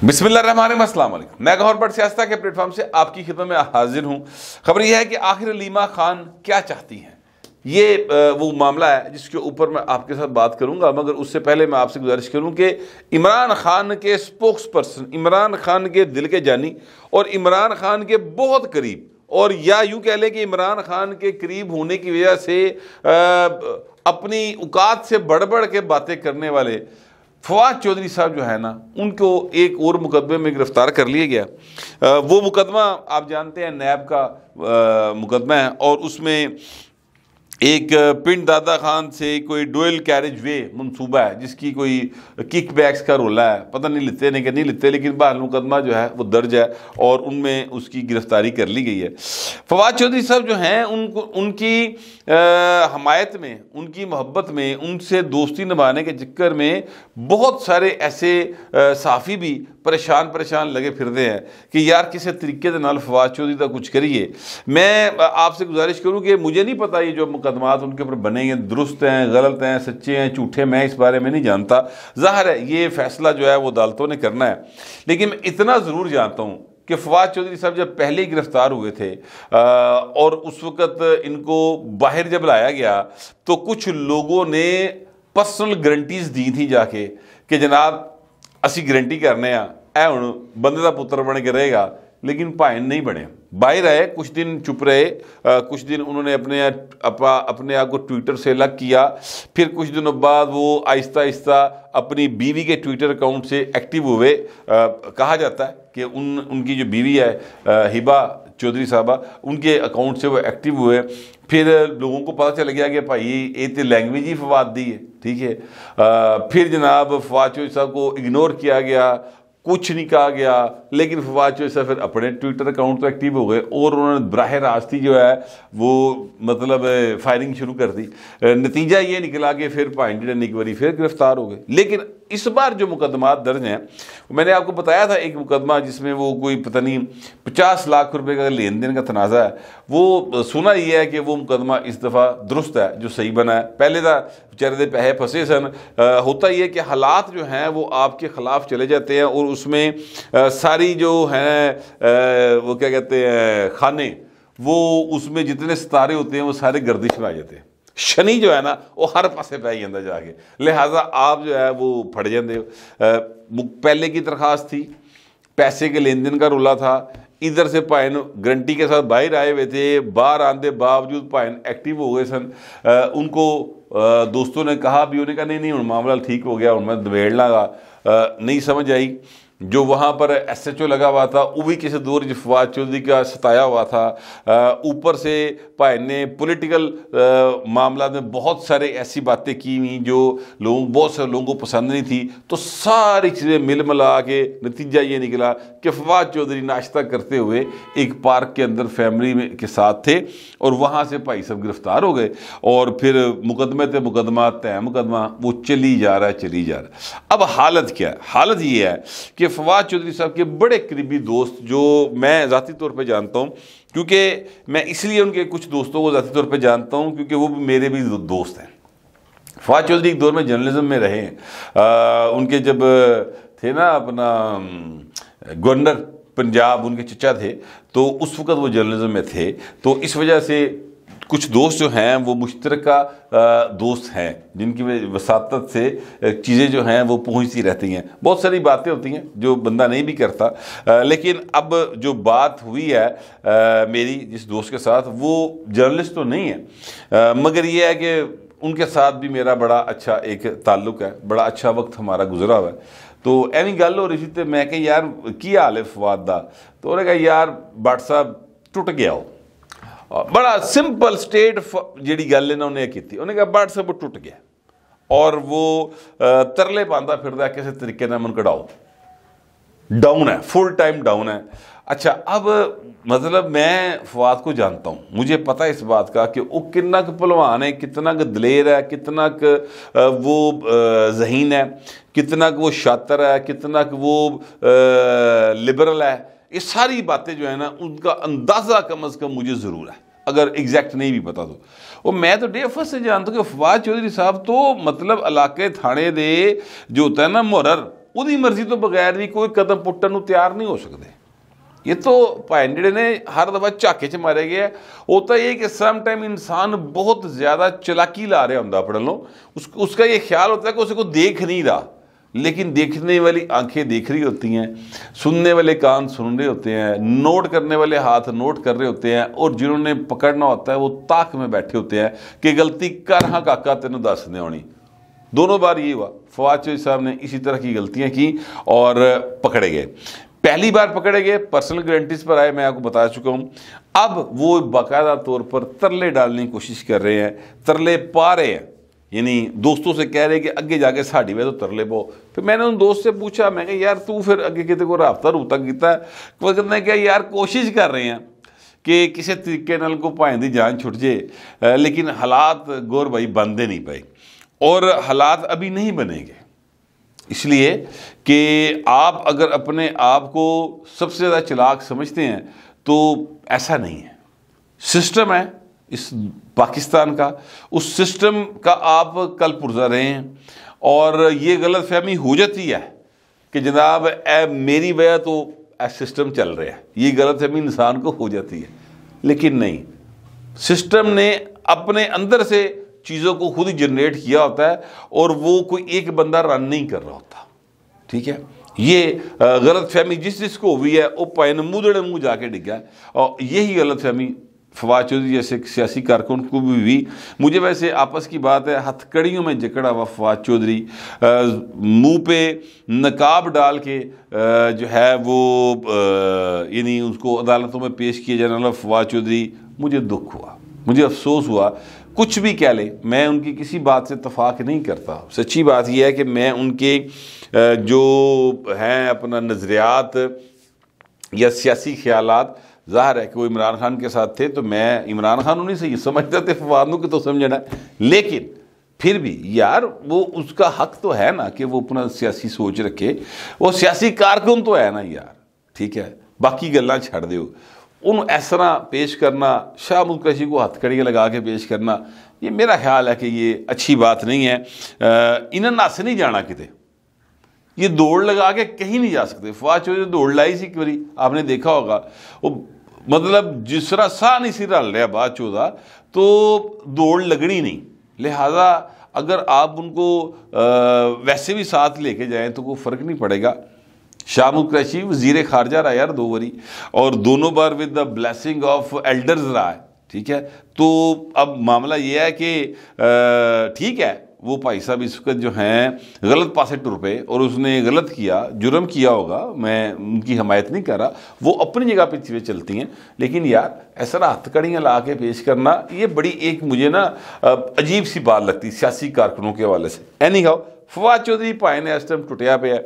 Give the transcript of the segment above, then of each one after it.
بسم اللہ الرحمن الرحیم، السلام علیکم۔ میں گوہر بٹ سیاستہ کے پلیٹ فارم سے آپ کی خدمت میں حاضر ہوں۔ خبر یہ ہے کہ آخر علیمہ خان کیا چاہتی ہیں، یہ وہ معاملہ ہے جس کے اوپر میں آپ کے ساتھ بات کروں گا، مگر اس سے پہلے میں آپ سے گزارش کروں کہ عمران خان کے سپوکس پرسن، عمران خان کے دل کے جانی اور عمران خان کے بہت قریب، اور یا یوں کہہ لیں کہ عمران خان کے قریب ہونے کی وجہ سے اپنی اوقات سے بڑھ بڑھ کے باتیں کرنے والے فواد چودھری صاحب جو ہے نا، ان کو ایک اور مقدمے میں گرفتار کر لیا گیا۔ وہ مقدمہ آپ جانتے ہیں نیب کا مقدمہ ہے، اور اس میں ایک پنڈ دادا خان سے کوئی ڈویل کیریج وے منصوبہ ہے جس کی کوئی کک بیکس کا رولہ ہے، پتہ نہیں لیتے نہیں کہ نہیں لیتے، لیکن بہرحال مقدمہ جو ہے وہ درج ہے اور ان میں اس کی گرفتاری کر لی گئی ہے۔ فواد چودھری صاحب جو ہیں ان کی حمایت میں، ان کی محبت میں، ان سے دوستی نبھانے کے چکر میں بہت سارے ایسے صحافی بھی پریشان لگے پھرتے ہیں کہ یار کسی طریقے سے نال فواد چودھری کا کچھ کریے۔ میں آپ سے گزارش کروں کہ مجھے نہیں پتہ یہ جو مقدمات ان کے اوپر بنے ہیں درست ہیں، غلط ہیں، سچے ہیں، جھوٹے، میں اس بارے میں نہیں جانتا۔ ظاہر ہے یہ فیصلہ جو ہے وہ عدالتوں نے کرنا ہے، لیکن میں اتنا ضرور جانتا ہوں کہ فواد چودھری صاحب جب پہلے ہی گرفتار ہوئے تھے اور اس وقت ان کو باہر جب لایا گیا تو کچھ لوگوں نے پرسنل گارنٹیز دی تھی جا کے کہ جناب اسی گارنٹی کرنے ہیں اے ہن بندے دا پتر بن کے رہے گا، لیکن پائن نہیں بنے۔ باہر آئے، کچھ دن چپ رہے، کچھ دن انہوں نے اپنے آپ کو ٹویٹر سے الگ کیا، پھر کچھ دنوں بعد وہ آہستہ اپنی بیوی کے ٹویٹر اکاؤنٹ سے ایکٹیو ہوئے۔ کہا جاتا ہے کہ ان کی جو بیوی ہے ہبہ چودھری صاحبہ، ان کے اکاؤنٹ سے وہ ایکٹیو ہوئے۔ پھر لوگوں کو پتہ چل گیا کہ بھائی یہ تو لینگویج ہی فواد دی ہے، ٹھیک ہے۔ پھر جناب فواد چودھری صاحب کو اگنور کیا گیا، کچھ نہیں کہا گیا، لیکن فواد چودھری صاحب پھر اپنے ٹویٹر اکاؤنٹ تو ایکٹیو ہو گئے اور انہوں نے براہ راست ہی جو ہے وہ مطلب فائرنگ شروع کر دی۔ نتیجہ یہ نکلا کہ پھر پائنٹی نکوری پھر گرفتار ہو گئے۔ لیکن اس بار جو مقدمات درج ہیں، میں نے آپ کو بتایا تھا ایک مقدمہ جس میں وہ کوئی پتہ نہیں 50 لاکھ روپے کا لین دین کا تنازع ہے، وہ سنا یہ ہے کہ وہ مقدمہ اس دفعہ درست ہے جو صحیح بنا ہے۔ پہلے تھا بیچارے دے پیسے پھنسے سن۔ ہوتا یہ کہ حالات جو ہیں وہ آپ کے خلاف چلے جاتے ہیں اور اس میں ساری جو ہیں وہ کیا کہتے ہیں خانے، وہ اس میں جتنے ستارے ہوتے ہیں وہ سارے گردش میں آ جاتے ہیں۔ شنی جو ہے نا وہ ہر پاسے پہ جاتا جا کے، لہٰذا آپ جو ہے وہ پھٹ جاندے ہو۔ پہلے کی درخواست تھی، پیسے کے لین دین کا رولا تھا، ادھر سے پائن گارنٹی کے ساتھ باہر آئے ہوئے تھے، باہر آنے باوجود پائن ایکٹیو ہو گئے سن۔ ان کو دوستوں نے کہا بھی، انہوں نے کہا نہیں معاملہ ٹھیک ہو گیا، ان میں دبیڑ لگا، نہیں سمجھ آئی۔ جو وہاں پر ایس ایچ او لگا ہوا تھا وہ بھی کسی دور فواد چودھری کا ستایا ہوا تھا۔ اوپر سے بھائی نے پولیٹیکل معاملات میں بہت سارے ایسی باتیں کی ہوئیں جو بہت سے لوگوں کو پسند نہیں تھی، تو ساری چیزیں مل ملا کے نتیجہ یہ نکلا کہ فواد چودھری ناشتہ کرتے ہوئے ایک پارک کے اندر فیملی کے ساتھ تھے اور وہاں سے بھائی صاحب گرفتار ہو گئے، اور پھر مقدمے تے مقدمہ طے مقدمہ وہ چلی جا رہا ہے۔ اب حالت کیا ہے؟ حالت یہ ہے کہ فواد چودھری صاحب کے بڑے قریبی دوست جو میں ذاتی طور پہ جانتا ہوں، کیونکہ میں اس لیے ان کے کچھ دوستوں کو ذاتی طور پہ جانتا ہوں کیونکہ وہ میرے بھی دوست ہیں۔ فواد چودھری ایک دور میں جرنلزم میں رہے ہیں، ان کے جب تھے نا اپنا گورنر پنجاب، ان کے چچا تھے، تو اس وقت وہ جرنلزم میں تھے، تو اس وجہ سے کچھ دوست جو ہیں وہ مشترکہ دوست ہیں جن کی وساطت سے چیزیں جو ہیں وہ پہنچتی رہتی ہیں۔ بہت ساری باتیں ہوتی ہیں جو بندہ نہیں بھی کرتا، لیکن اب جو بات ہوئی ہے میری جس دوست کے ساتھ، وہ جرنلسٹ تو نہیں ہے، مگر یہ ہے کہ ان کے ساتھ بھی میرا بڑا اچھا ایک تعلق ہے، بڑا اچھا وقت ہمارا گزرا ہوا ہے۔ تو ایویں گل ہو رہی تھی تو میں کہ یار کی حال ہے فواد دا، تو انہوں نے کہا یار بٹ صاحب ٹوٹ گیا ہو۔ بڑا سمپل سٹیٹ جیڑی گل ہے نا انہیں کی تھی، انہیں کہا بٹ صاحب وہ ٹوٹ گیا اور وہ ترلے پاندہ پھر دا کسی طریقے نہ من کڑاؤ، ڈاؤن ہے، فل ٹائم ڈاؤن ہے۔ اچھا اب مطلب میں فواد کو جانتا ہوں، مجھے پتہ ہے اس بات کا کہ وہ کتنا پہلوان ہے، کتنا دلیر ہے، کتنا وہ ذہین ہے، کتنا وہ شاطر ہے، کتنا وہ لبرل ہے۔ یہ ساری باتیں جو ہے نا ان کا اندازہ کم از کم مجھے ضرور ہے، اگر ایگزیکٹ نہیں بھی پتا تو۔ اور میں تو ڈے فرسٹ سے جانتا ہوں کہ فواد چودھری صاحب تو مطلب علاقے تھانے دے جو ہوتا ہے نا محرر، ਉਹਦੀ ਮਰਜ਼ੀ ਤੋਂ ਬਗੈਰ ਵੀ ਕੋਈ ਕਦਮ ਪੁੱਟਣ ਨੂੰ ਤਿਆਰ ਨਹੀਂ ਹੋ ਸਕਦੇ। یہ تو بھائی جڑے نے ہر دفعہ جھاکے چ مارے گئے ہوتا یہ کہ سم ٹائم انسان بہت زیادہ چلاکی لا رہا ہوتا اپنے لوں اس کا یہ خیال ہوتا ہے کہ اسے کو دیکھ نہیں رہا، لیکن دیکھنے والی آنکھیں دیکھ رہی ہوتی ہیں، سننے والے کان سن رہے ہوتے ہیں، نوٹ کرنے والے ہاتھ نوٹ کر رہے ہوتے ہیں، اور جنہوں نے پکڑنا ہوتا ہے وہ طاق میں بیٹھے ہوتے ہیں کہ غلطی کر ہاں کاکا تینوں دس دے ہونی۔ دونوں بار یہ ہوا، فواد چودھری صاحب نے اسی طرح کی غلطیاں کی اور پکڑے گئے۔ پہلی بار پکڑے گئے، پرسنل گارنٹیز پر آئے، میں آپ کو بتا چکا ہوں۔ اب وہ باقاعدہ طور پر ترلے ڈالنے کی کوشش کر رہے ہیں، ترلے پا رہے ہیں، یعنی دوستوں سے کہہ رہے کہ اگے جا کے ساڑی میں تو ترلے پاؤ۔ پھر میں نے ان دوست سے پوچھا، میں کہا یار تو پھر اگے کتے کو رابطہ کیتا ہے؟ وہ کہتے ہیں کہ یار کوشش کر رہے ہیں کہ کسی طریقے نال کو بھائیں دی جان چھٹ جائے، لیکن حالات گور بھائی بندے نہیں پائے، اور حالات ابھی نہیں بنیں گے، اس لیے کہ آپ اگر اپنے آپ کو سب سے زیادہ چلاک سمجھتے ہیں تو ایسا نہیں ہے۔ سسٹم ہے اس پاکستان کا، اس سسٹم کا آپ کل پرزہ رہے ہیں، اور یہ غلط فہمی ہو جاتی ہے کہ جناب اے میری وجہ تو اے سسٹم چل رہا ہے، یہ غلط فہمی انسان کو ہو جاتی ہے، لیکن نہیں، سسٹم نے اپنے اندر سے چیزوں کو خود ہی جنریٹ کیا ہوتا ہے، اور وہ کوئی ایک بندہ رن نہیں کر رہا ہوتا، ٹھیک ہے؟ یہ غلط فہمی جس کو ہوئی ہے وہ پائن منہ جا کے ڈگا ہے، اور یہی غلط فہمی فواد چودھری جیسے سیاسی کارکن کو بھی ہوئی۔ مجھے ویسے آپس کی بات ہے، ہتھ کڑیوں میں جکڑا ہوا فواد چودھری منہ پہ نقاب ڈال کے جو ہے وہ یعنی اس کو عدالتوں میں پیش کیے جانے والا فواد چودھری، مجھے دکھ ہوا، مجھے افسوس ہوا۔ کچھ بھی کہہ لیں، میں ان کی کسی بات سے اتفاق نہیں کرتا، سچی بات یہ ہے کہ میں ان کے جو ہیں اپنا نظریات یا سیاسی خیالات، ظاہر ہے کہ وہ عمران خان کے ساتھ تھے تو میں عمران خان انہیں سے یہ سمجھتا تھے، فواد نو کہ تو سمجھنا ہے، لیکن پھر بھی یار وہ اس کا حق تو ہے نا کہ وہ اپنا سیاسی سوچ رکھے، وہ سیاسی کارکن تو ہے نا یار، ٹھیک ہے؟ باقی گلاں چھڑ دیو، ان اس طرح پیش کرنا، شاہ محمود قریشی کو ہتھ کڑیاں لگا کے پیش کرنا، یہ میرا خیال ہے کہ یہ اچھی بات نہیں ہے۔ انہیں نس نہیں جانا کتے، یہ دوڑ لگا کے کہیں نہیں جا سکتے۔ فواد چودھری نے دوڑ لائی سی ایک آپ نے دیکھا ہوگا، وہ مطلب جس طرح سا نہیں سی رل رہا بعد چودہ تو دوڑ لگنی نہیں، لہٰذا اگر آپ ان کو ویسے بھی ساتھ لے کے جائیں تو کوئی فرق نہیں پڑے گا۔ شاہ محمود قریشی وزیر خارجہ رہا یار 2 باری، اور دونوں بار with the blessing of elders رہا ہے، ٹھیک ہے؟ تو اب معاملہ یہ ہے کہ ٹھیک ہے وہ بھائی صاحب اس وقت جو ہیں غلط پاسے ٹر پے، اور اس نے غلط کیا، جرم کیا ہوگا، میں ان کی حمایت نہیں کر رہا، وہ اپنی جگہ پہ چیزیں چلتی ہیں، لیکن یار ایسا ہتھ کڑیاں لا کے پیش کرنا یہ بڑی ایک مجھے نا عجیب سی بات لگتی سیاسی کارکنوں کے حوالے سے۔ اینی ہاؤ فواد چودھری پائے نے اس ٹائم ٹوٹیا پہ ہے،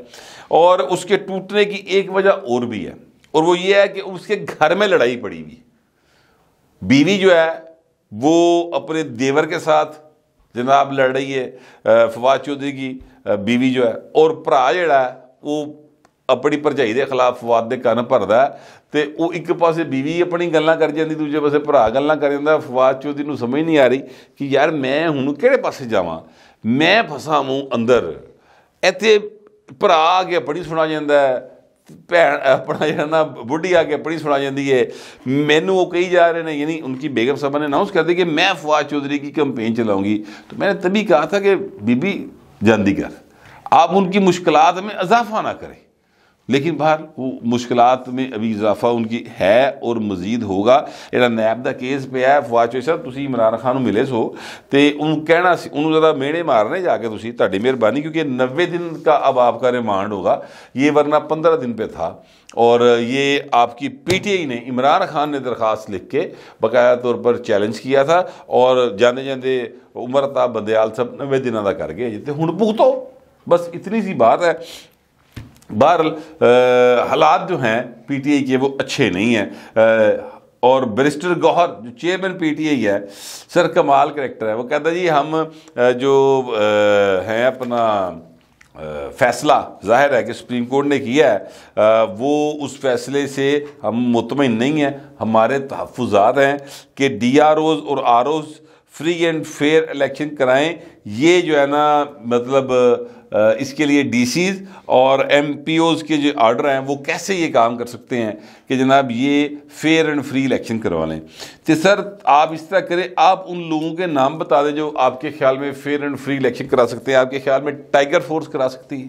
اور اس کے ٹوٹنے کی ایک وجہ اور بھی ہے، اور وہ یہ ہے کہ اس کے گھر میں لڑائی پڑی ہوئی، بیوی جو ہے وہ اپنے دیور کے ساتھ جناب لڑ رہی ہے، فواد چودھری کی بیوی جو ہے، اور بھرا جڑا ہے وہ اپنی بھرجائی دے خلاف فواد دے کن بھردا ہے، تے وہ ایک پاسے بیوی اپنی گلاں کر جاندی، دوجے پاسے بھرا گلاں کر جاندا۔ فواد چودھری نو سمجھ نہیں آ رہی کہ یار میں ہن کہڑے پاسے جاواں، میں پھسا ہوں اندر، ایتھے بھرا آ کے اپنی سنا جاندا ہے، بھੈਣ اپنا جو ہے نا بڈھی آ کے اپنی سنا جاندی ہے، مینوں وہ کہی جا رہے ہیں، یعنی ان کی بیگم صاحبہ نے اناؤنس کر دی کہ میں فواد چودھری کی کمپین چلاؤں گی، تو میں نے تبھی کہا تھا کہ بی بی جاندی کر، آپ ان کی مشکلات میں اضافہ نہ کریں، لیکن باہر وہ مشکلات میں ابھی اضافہ ان کی ہے اور مزید ہوگا۔ یہ نیب دا کیس پہ ہے، فواد چودھری صاحب تسی عمران خان ملے سو تے انہوں کہنا سی، انہوں زیادہ میڑے مارنے جا کے تسی، تہاڈی مہربانی، کیونکہ 90 دن کا اب آپ کا ریمانڈ ہوگا، یہ ورنہ 15 دن پہ تھا، اور یہ آپ کی پی ٹی آئی نے، عمران خان نے درخواست لکھ کے باقاعدہ طور پر چیلنج کیا تھا، اور جانے جاندے عمر عطا بندیال صاحب 90 دنوں کا کر گئے، جتے ہن بھگتو، بس اتنی سی بات ہے۔ بہرحال حالات جو ہیں پی ٹی آئی کے وہ اچھے نہیں ہیں، اور بیرسٹر گوہر جو چیئرمین پی ٹی آئی ہے، سر کمال کریکٹر ہے، وہ کہتا ہے جی ہم جو ہیں اپنا فیصلہ ظاہر ہے کہ سپریم کورٹ نے کیا ہے، وہ اس فیصلے سے ہم مطمئن نہیں ہیں، ہمارے تحفظات ہیں کہ ڈی آر اوز اور R Os free and fair election کرائیں. یہ جو ہے نا مطلب اس کے لیے ڈی سیز اور ایم پی اوز کے جو آرڈر ہیں وہ کیسے یہ کام کر سکتے ہیں کہ جناب یہ فیئر اینڈ فری الیکشن کروا لیں. تو سر آپ اس طرح کریں, آپ ان لوگوں کے نام بتا دیں جو آپ کے خیال میں فیئر اینڈ فری الیکشن کرا سکتے ہیں. آپ کے خیال میں ٹائیگر فورس کرا سکتی ہے.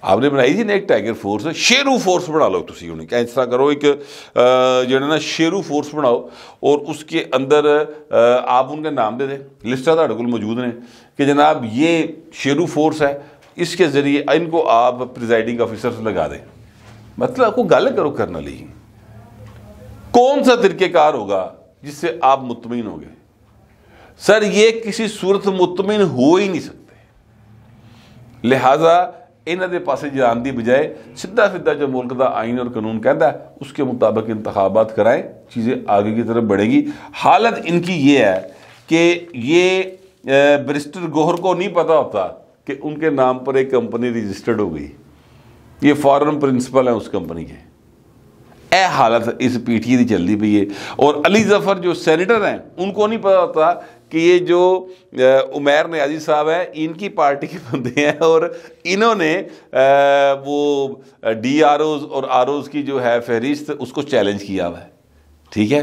آپ نے بنائی تھی نا ایک ٹائیگر فورس, شیرو فورس بنا لو تسی انہیں, کیا اس طرح کرو ایک جو ہے نا شیرو فورس بناؤ اور اس کے اندر آپ ان کے نام دے دیں. لسٹہ تھوڑے کول موجود ہیں کہ جناب یہ شیرو فورس ہے, اس کے ذریعے ان کو آپ پریزائڈنگ آفیسر لگا دیں. مطلب کو گل کرو کرنا لی, کون سا طریقہ کار ہوگا جس سے آپ مطمئن ہو گے؟ سر یہ کسی صورت مطمئن ہو ہی نہیں سکتے. لہٰذا انہوں نے پاسے جان دی بجائے سیدھا سیدھا جو ملک دا آئین اور قانون کہتا ہے اس کے مطابق انتخابات کرائیں, چیزیں آگے کی طرف بڑھیں گی. حالت ان کی یہ ہے کہ یہ بیرسٹر گوہر کو نہیں پتا ہوتا کہ ان کے نام پر ایک کمپنی رجسٹرڈ ہو گئی, یہ فارن پرنسپل ہیں اس کمپنی کے. اے حالت اس پی ٹی دی چل دی پئی ہے. اور علی ظفر جو سینیٹر ہیں ان کو نہیں پتا ہوتا کہ یہ جو عمیر نیازی صاحب ہیں ان کی پارٹی کے بندے ہیں اور انہوں نے وہ ڈی آر اوز اور آر اوز کی جو ہے فہرست اس کو چیلنج کیا ہوا ہے. ٹھیک ہے,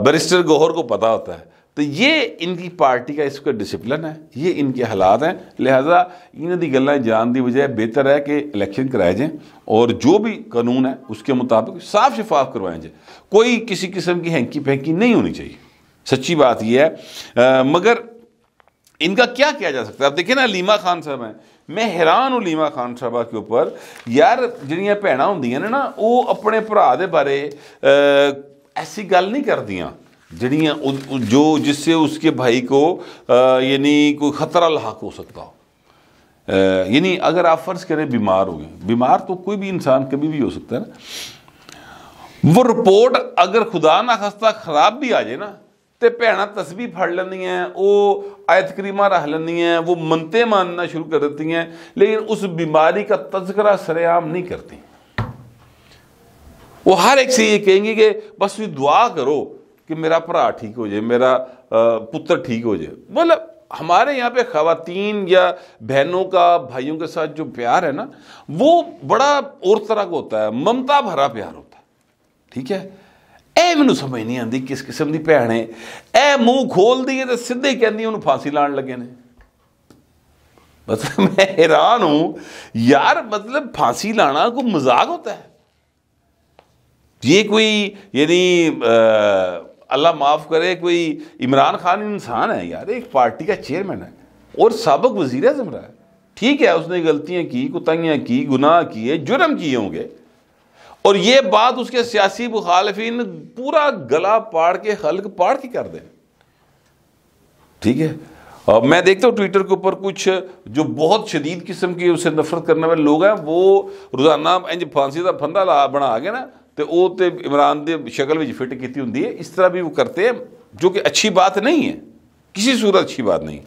بیرسٹر گوہر کو پتا ہوتا ہے. تو یہ ان کی پارٹی کا اس کا ڈسپلن ہے, یہ ان کے حالات ہیں. لہٰذا انہوں دی گلیں جان دی بجائے بہتر ہے کہ الیکشن کرائے جائیں اور جو بھی قانون ہے اس کے مطابق صاف شفاف کروائیں جائیں. کوئی کسی قسم کی ہینکی پھینکی نہیں ہونی چاہیے. سچی بات یہ ہے. مگر ان کا کیا کیا جا سکتا ہے؟ اب دیکھیں نا لیما خان صاحب ہیں, میں حیران ہوں لیما خان صاحبہ کے اوپر. یار جہاں بھیناں ہوندیاں نے نا وہ اپنے بھرا دے بارے ایسی گل نہیں کردیاں جڑیاں جو جس سے اس کے بھائی کو یعنی کوئی خطرہ لاحق ہو سکتا ہو. یعنی اگر آپ فرض کریں بیمار ہو گئے, بیمار تو کوئی بھی انسان کبھی بھی ہو سکتا ہے نا, وہ رپورٹ اگر خدا نہ خستہ خراب بھی آ جائے نا تو بھیناں تسبیح پڑھ لینی ہیں, وہ آیت کریمہ رکھ لینی ہیں, وہ منتے ماننا شروع کر دیتی ہیں, لیکن اس بیماری کا تذکرہ سر عام نہیں کرتی. وہ ہر ایک سے یہ کہیں گی کہ بس دعا کرو کہ میرا بھرا ٹھیک ہو جائے, میرا پتر ٹھیک ہو جائے. مطلب ہمارے یہاں پہ خواتین یا بہنوں کا بھائیوں کے ساتھ جو پیار ہے نا وہ بڑا اور طرح کا ہوتا ہے, ممتا بھرا پیار ہوتا ہے. ٹھیک ہے, اے مینوں سمجھ نہیں آتی کس قسم دی بھیڑ ہے, اے منہ کھول دیے تو سیدھے کہندی انہوں پھانسی لان لگے نے. مطلب میں حیران ہوں یار, مطلب پھانسی لانا کوئی مذاق ہوتا ہے؟ یہ کوئی یعنی اللہ معاف کرے کوئی عمران خان انسان ہے یار, ایک پارٹی کا چیئرمین ہے اور سابق وزیر اعظم رہا ہے. ٹھیک ہے اس نے غلطیاں کی, کوتاہیاں کی, گناہ کیے, جرم کیے ہوں گے, اور یہ بات اس کے سیاسی مخالفین پورا گلا پاڑ کے خلق پاڑ کے کر دیں. ٹھیک ہے, اور میں دیکھتا ہوں ٹویٹر کے اوپر کچھ جو بہت شدید قسم کی اسے نفرت کرنے والے لوگ ہیں, وہ روزانہ پھانسی کا پھندا بنا گیا نا تو وہ تو عمران دی شکل بھی فٹ کی ہوتی ہے, اس طرح بھی وہ کرتے ہیں, جو کہ اچھی بات نہیں ہے, کسی صورت اچھی بات نہیں.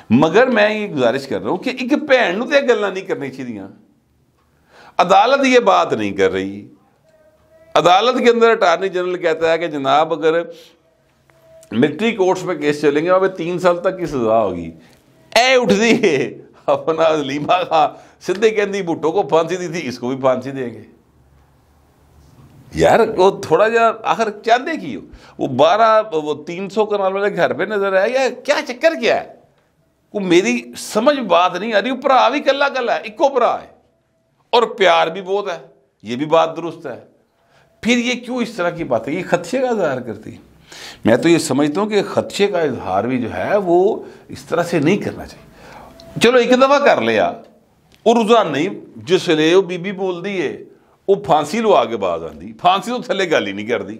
مگر میں یہ گزارش کر رہا ہوں کہ ایک بھین نوں تے گلاں نہیں کرنی چاہیے. عدالت یہ بات نہیں کر رہی. عدالت کے اندر اٹارنی جنرل کہتا ہے کہ جناب اگر ملٹری کورٹس میں کیس چلیں گے وہاں پہ 3 سال تک کی سزا ہوگی. اے اٹھ دی اپنا لیما خان سدھے کہندی بھٹو کو پھانسی دی تھی, اس کو بھی پھانسی دیں گے. یار وہ تھوڑا جا آخر چاہتے کی ہو, وہ 300 کنال والے گھر پہ نظر آئے یا کیا چکر کیا ہے؟ وہ میری سمجھ بات نہیں آ رہی. وہ بھرا بھی کلا کلا ہے, ایکو بھرا ہے اور پیار بھی بہت ہے, یہ بھی بات درست ہے. پھر یہ کیوں اس طرح کی بات ہے؟ یہ خدشے کا اظہار کرتی ہے. میں تو یہ سمجھتا ہوں کہ خدشے کا اظہار بھی جو ہے وہ اس طرح سے نہیں کرنا چاہیے. چلو ایک دفعہ کر لیا اور روزانہ نہیں, جس لے وہ بی بی بول دی ہے وہ پھانسی لو آگے باز آندی, پھانسی تو تھلے گل ہی نہیں کر دی.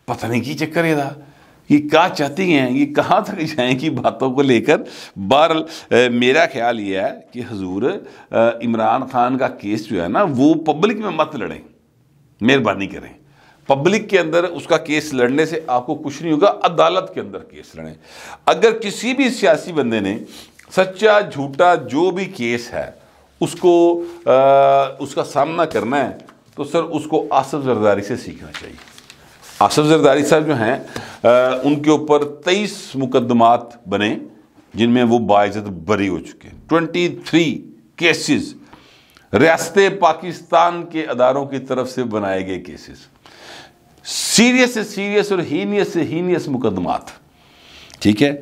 پتہ نہیں کی چکر یہ تھا, یہ کیا چاہتی ہیں, یہ کہاں تک جائیں کی باتوں کو لے کر. بہرحال میرا خیال یہ ہے کہ حضور عمران خان کا کیس جو ہے نا وہ پبلک میں مت لڑیں, مہربانی کریں. پبلک کے اندر اس کا کیس لڑنے سے آپ کو کچھ نہیں ہوگا, عدالت کے اندر کیس لڑیں. اگر کسی بھی سیاسی بندے نے سچا جھوٹا جو بھی کیس ہے اس کو اس کا سامنا کرنا ہے تو سر اس کو آصف زرداری سے سیکھنا چاہیے. آصف زرداری صاحب جو ہیں ان کے اوپر 23 مقدمات بنے جن میں وہ باعزت بری ہو چکے ہیں. 23 کیسز ریاست پاکستان کے اداروں کی طرف سے بنائے گئے کیسز، سیریس سے سیریس اور ہینیس سے ہینیس مقدمات. ٹھیک ہے.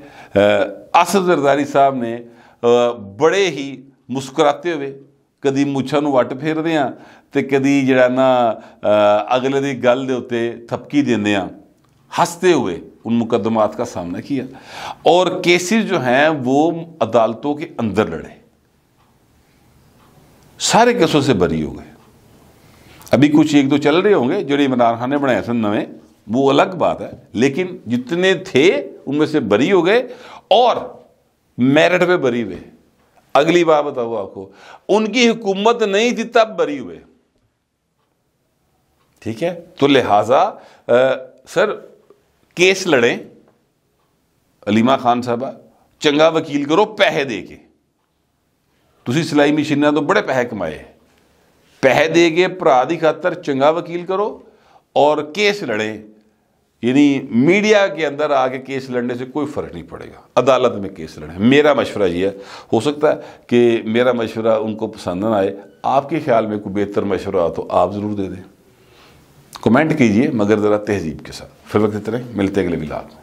آصف زرداری صاحب نے بڑے ہی مسکراتے ہوئے کدی مچھاں نو وٹ پھیر دے ہاں تے کدی جڑا نا اگلے دی گل دے اوتے تھپکی دیندے ہاں، ہنستے ہوئے ان مقدمات کا سامنا کیا اور کیسز جو ہیں وہ عدالتوں کے اندر لڑے. سارے کیسوں سے بری ہو گئے. ابھی کچھ ایک دو چل رہے ہوں گے جڑے عمران خان نے بنائے سن نویں، وہ الگ بات ہے، لیکن جتنے تھے ان میں سے بری ہو گئے اور میرٹ پہ بری ہوئے. اگلی بات بتاؤ آپ کو، ان کی حکومت نہیں تھی تب بری ہوئے. ٹھیک ہے. تو لہٰذا سر کیس لڑیں، علیمہ خان صاحبہ چنگا وکیل کرو پیسے دے کے. تسی سلائی مشیناں تو بڑے پیسے کمائے، پیسے دے کے بھرا دی خاطر چنگا وکیل کرو اور کیس لڑیں. یعنی میڈیا کے اندر آ کے کیس لڑنے سے کوئی فرق نہیں پڑے گا، عدالت میں کیس لڑیں. میرا مشورہ یہ ہے، ہو سکتا ہے کہ میرا مشورہ ان کو پسند نہ آئے، آپ کے خیال میں کوئی بہتر مشورہ ہو تو آپ ضرور دے دیں. کمنٹ کیجئے مگر ذرا تہذیب کے ساتھ. پھر وقت اتنے ملتے اگلے ولاگ.